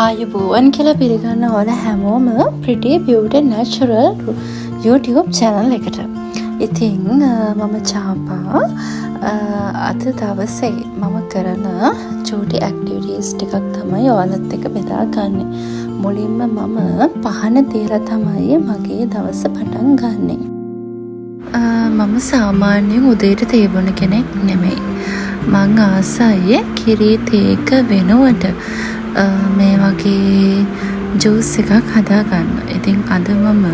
ආයුබෝවන් කියලා පිළිගන්න ඕන හැමෝම Pretty Beauty Natural YouTube channel එකට. ඉතින් මම චාපා අද දවසේ මම කරන චූටි activities ටිකක් තමයි ඔයාලත් එක්ක බෙදාගන්නේ. මුලින්ම මම පහන තියලා තමයි මගේ දවස පටන් ගන්නෙ. මම සාමාන්‍යයෙන් උදේට තේ බොන කෙනෙක් නෙමෙයි. මං ආසයි කිරි තේක වෙනුවට මේ වගේ ජූස් එකක් හදා ගන්න. ඉතින් අද මම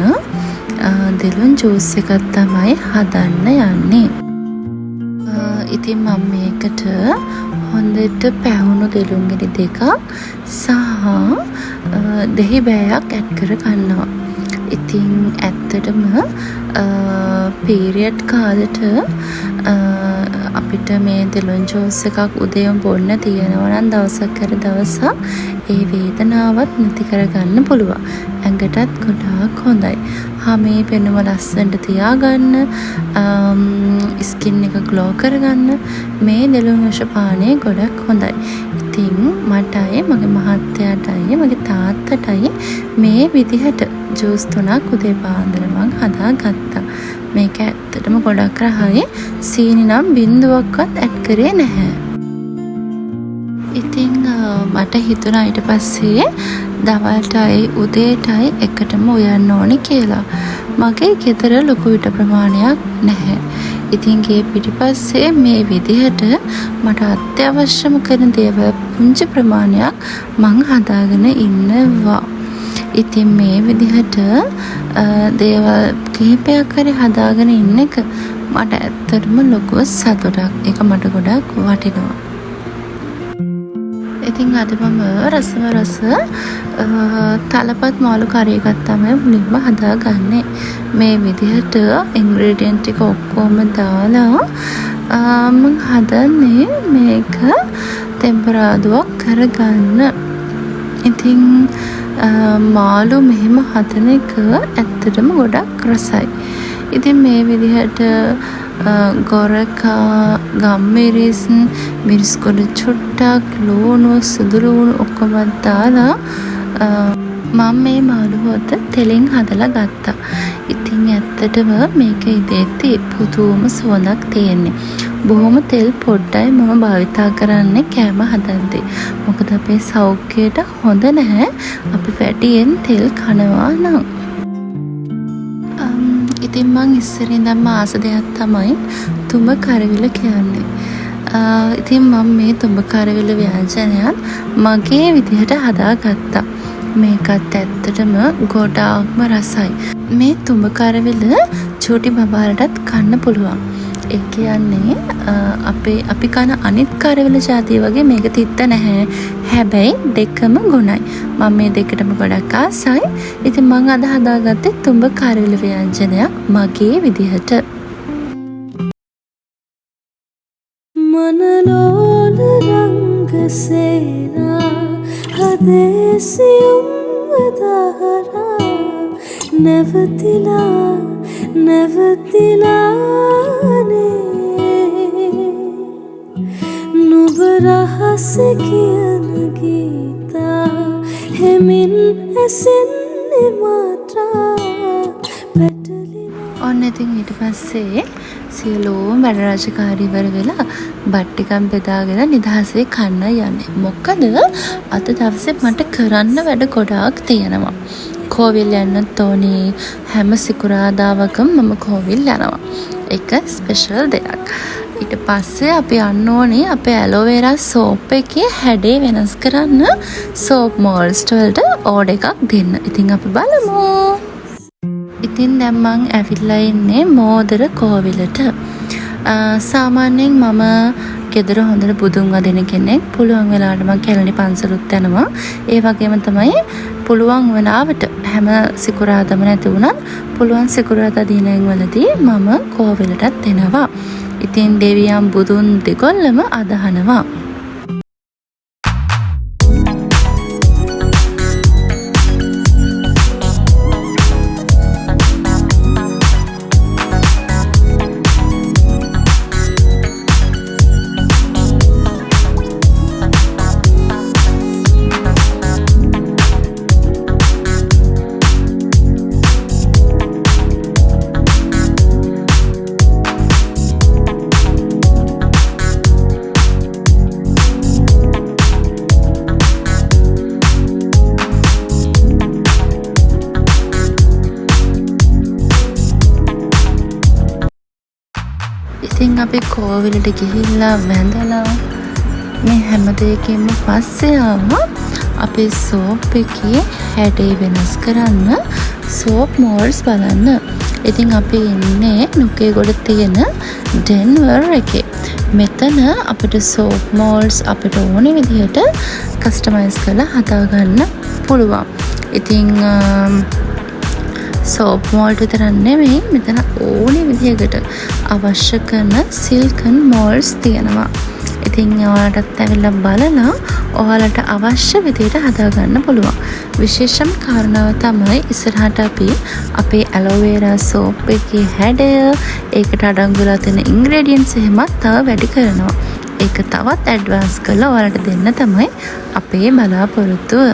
දෙලුන් ජූස් එකක් තමයි හදන්න යන්නේ. ඉතින් මම මේකට හොඳට පැහුණු දෙලුන් ගෙඩි දෙකක් සහ දෙහි බෑයක් ඇඩ් කර ගන්නවා. ඉතින් ඇත්තටම පීරියඩ් කාලෙට අපිට මේ දෙලුන් ජූස් එකක් උදේම බොන්න තියෙනවා නම් දවසක් කර දවසක් ඒ වේදනාවත් නැති කරගන්න පුළුවන්. ඇඟටත් ගොඩාක් හොඳයි. හැමේ පෙනුම ලස්සනට තියාගන්න, ස්කින් එක ග්ලෝ කරගන්න මේ දෙලුන් රස පානය ගොඩක් හොඳයි. ඉතින් මටයි මගේ මහත්තයාටයි මගේ තාත්තටයි මේ විදිහට ජූස් 3ක් උදේ පාන්දර මං හදාගත්තා. මේක ඇත්තටම ගොඩක් රහයි. සීනි නම් බින්දුවක්වත් ඇඩ් කරේ නැහැ. ඉතින් මට හිතුණා ඊට පස්සේ දවල්ටයි උදේටයි එකටම උයන්න ඕනේ කියලා. මගේ ගෙදර ලොකු විට ප්‍රමාණයක් නැහැ. ඉතින් ගේ පිටිපස්සේ මේ විදිහට මට අත්‍යවශ්‍යම කරන දේවල් පුංචි ප්‍රමාණයක් මං හදාගෙන ඉන්නවා. ඉතින් මේ විදිහට දේවල් කිහිපයක් හරි හදාගෙන ඉන්න එක මට ඇත්තටම ලොකු සතුටක්. ඒක මට ගොඩක් වටිනවා. ඉතින් අද මම රස තලපත් මාළු කරි එකක් තමයි මුලින්ම හදාගන්නේ. මේ විදිහට ඉන්ග්‍රීඩියන්ට් ටික ඔක්කොම දාලා මම හදන්නේ මේක ටෙම්පරාදුවක් කරගන්න. ඉතින් මාළු මෙහෙම හදන එක ඇත්තටම ගොඩක් රසයි. ඉතින් මේ විදිහට ගොරකා, ගම්මිරිස්, මිරිස් ගොඩ චුට්ටක්, ලුණු, සුදු ලුණු ඔක්කොම දාලා මම මේ මාළු හොද්ද තෙලින් හදලා ගත්තා. ඉතින් ඇත්තටම මේක ඉදෙද්දි පුදුම සුවඳක් තියෙන්නේ. බොහොම තෙල් පොඩ්ඩයි මම භාවිතා කරන්නේ කෑම හදද්දී. මොකද අපේ සෞඛ්‍යයට හොඳ නැහැ අපි වැඩියෙන් තෙල් කනවා නම්. ඉතින් මං ඉස්සරින් ඉඳන්ම ආස දෙයක් තමයි තුඹ කරවිල කියන්නේ. ඉතින් මම මේ තුඹ කරවිල ව්‍යංජනයත් මගේ විදිහට හදාගත්තා. මේකත් ඇත්තටම ගොඩාක්ම රසයි. මේ තුඹ කරවිල චූටි බබාලටත් කන්න පුළුවන්. ඒ කියන්නේ අපි කන අනිත් කරවිල ජාතිය වගේ මේක තිත්ත නැහැ. හැබැයි දෙකම ගුණයි. මම මේ දෙකටම ගොඩක් ආසයි. ඉතින් මම අද හදාගත්තේ තුඹ කරවිල ව්‍යංජනයක් මගේ විදිහට. මනලෝල රංගසේනා හදේසියුම් වදහරා නැවතිලානේ නුඹ රහස කියන ගීතා හෙමින් ඇසෙන්නේ මාත්‍රා පැටලිලා. ඔන්න ඉතින් ඊට පස්සේ සියලුම වැඩ රාජකාරී ඉවර වෙලා බත් ටිකක් බෙදාගෙන නිදහසේ කන්න යන්නේ. මොකද අද දවසේ මට කරන්න වැඩ ගොඩාක් තියෙනවා. කෝවිල් යන්නත් ඕනේ. හැම සිකුරාදාවකම මම කෝවිල් යනවා. ඒක ස්පෙෂල් දෙයක්. ඊට පස්සේ අපි යන්න ඕනේ අපේ ඇලෝවෙරා සෝප් එකේ හැඩේ වෙනස් කරන්න සෝප් මෝල්ඩ්ස් වලට ඕඩර් එකක් දෙන්න. ඉතින් අපි බලමු. ඉතින් දැන් මං ඇවිල්ලා ඉන්නේ මෝදර කෝවිලට. සාමාන්‍යයෙන් මම ගෙදර හොඳට බුදුන් වදින කෙනෙක්. පුළුවන් වෙලාවට මං කැලණි පන්සලුත් යනවා. ඒ වගේම තමයි පුළුවන් වෙලාවට හැම සිකුරාදාම නැති වුණත් පුළුවන් සිකුරාදා දිනයන් වලදී මම කෝවිලටත් එනවා. ඉතින් දෙවියන් බුදුන් දෙගොල්ලම අදහනවා. ඉතින් අපි කෝවිලට ගිහිල්ලා වැඳලා මේ හැම දෙයකින්ම පස්සේ ආවා අපේ සෝප් එකේ හැඩේ වෙනස් කරන්න සෝප් මෝල්ඩ්ස් බලන්න. ඉතින් අපි ඉන්නේ නුකේගොඩ තියෙන ඩෙන්වර් එකේ. මෙතන අපිට සෝප් මෝල්ඩ්ස් අපිට ඕන විදිහට කස්ටමයිස් කරලා හදාගන්න පුළුවන්. ඉතින් සෝප් මෝල්ඩ් විතරක් නෙමෙයි මෙතන ඕනේ විදිහකට අවශ්‍ය කරන සිල්කන් මෝල්ඩ්ස් තියෙනවා. ඉතින් ඔයාලටත් ඇවිල්ලා බලලා ඔයාලට අවශ්‍ය විදිහට හදාගන්න පුළුවන්. විශේෂම කාරණාව තමයි ඉස්සරහට අපි අපේ ඇලෝවේරා සෝප් එකේ හැඩය ඒකට අඩංගු වෙලා තියෙන ඉන්ග්‍රෙඩියන්ට්ස් එහෙමත් තව වැඩි කරනවා. ඒක තවත් ඇඩ්වාන්ස් කරලා ඔයාලට දෙන්න තමයි අපේ බලාපොරොත්තුව.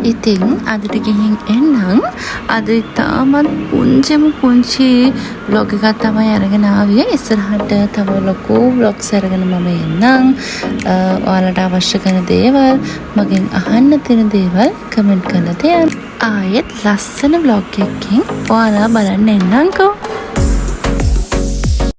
ඉතින් අදට ගිහින් එන්නම්. අද ඉතාමත් පුංචි vlog එකක් තමයි අරගෙන ආවේ. ඉස්සරහට තව ලොකු vlogs අරගෙන මම එන්නම්. ඔයාලට අවශ්‍ය කරන දේවල් මගෙන් අහන්න තියෙන දේවල් කමෙන්ට් කරලා තියන්න. ආයෙත් ලස්සන vlog එකකින් ඔයාලා බලන්න එන්නම්කෝ.